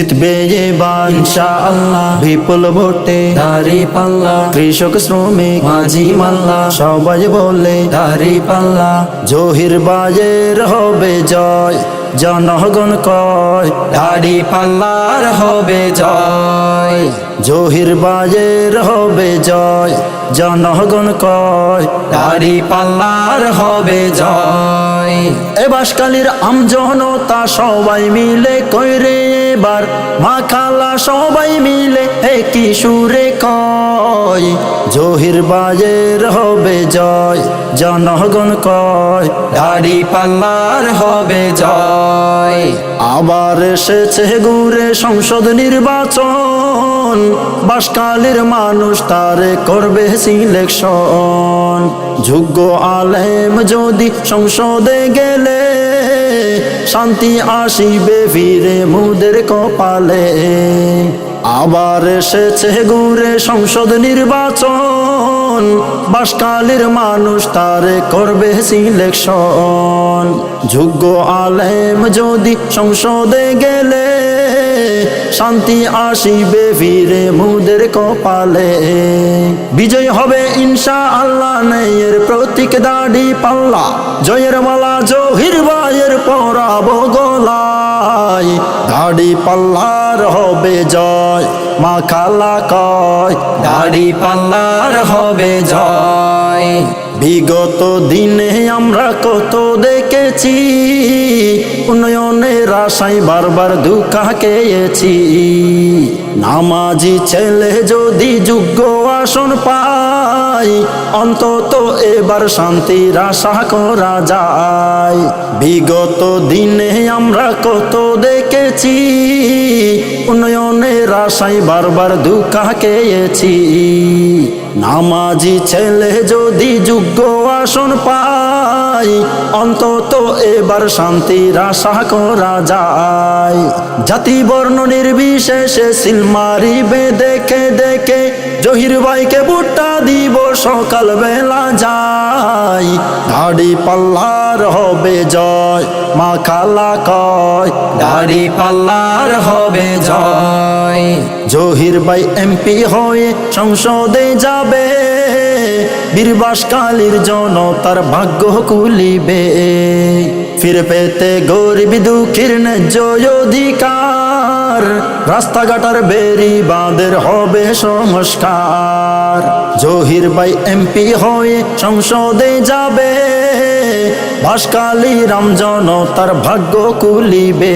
জিতবে এবার ইনশাআল্লাহ বিপুল ভোটে দাঁড়িপাল্লা। কৃষক শ্রমিক মাঝি মাল্লা সবাই বলে দাঁড়িপাল্লা। জহির বাজের হবে জয়, জনগণ কয় দাঁড়িপাল্লার হবে জয়। জহির বাজের হবে জয়, জনগণ কয় দাঁড়িপাল্লার হবে জয়। এ বাঁশখালীর আমজনতা সবাই মিলে কইরে এবার মা খালা সবাই মিলে একই সুরে কয় জহির বাজের হবে জয়, জনগণ কয় দাঁড়িপাল্লার হবে জয়। আবার এসেছে ঘুরে সংসদ নির্বাচন, বাঁশখালীর মানুষ তারে করবে সিলেকশন। যোগ্য আলেম যদি সংসদে গেলে শান্তি আসিবে ফিরে মুদের কপালে। আবার এসেছে ঘুরে সংসদ নির্বাচন, বাঁশখালীর মানুষ তারে করবে সিলেকশন। যোগ্য আলেম যদি সংসদে গেলে শান্তি আসিবে ফিরে মুদের কপালে। বিজয় হবে ইনশাআল্লাহ, ন্যায়ের প্রতীক দাঁড়িপাল্লা। জয়ের মালা জহির ভাইয়ের পরাবো গলায়, দাঁড়িপাল্লার হবে জয়, মা খালা কয় দাঁড়িপাল্লার হবে জয়। বিগত দিনে আমরা কত দেখেছি, উন্নয়নের আশায় বারবার ধোঁকা খেয়েছি। নামাজি ছেলে যদি যোগ্য আসন পায়, অন্তত এবার শান্তির আশা করা যায়। বিগত দিনে আমরা কত দেখেছি, উন্নয়নের আশায় বারবার ধোঁকা খেয়েছি। নামাজি ছেলে যদি যোগ্য আসন পায়, অন্তত এবার শান্তির আশা করা যায়। জাতি বর্ণ নির্বিশেষে সিল মারিবে দেখে দেখে, জহির ভাইকে ভোটটা দিব সকাল বেলা যাই। দাঁড়িপাল্লার হবে জয়, মা খালা কয় দাঁড়িপাল্লার হবে জয়। জহির ভাই এমপি হয়ে সংসদে যাবে, বীর বাঁশখালীর জনতার ভাগ্য খুলিবে। ফিরে পেতে গরিব দুঃখীর ন্যায্য অধিকার, রাস্তাঘাটার বেড়ি বাঁধের হবে সংস্কার। জহির ভাই এমপি হয়ে সংসদে যাবে, বাঁশখালীর আমজনতার ভাগ্য খুলিবে।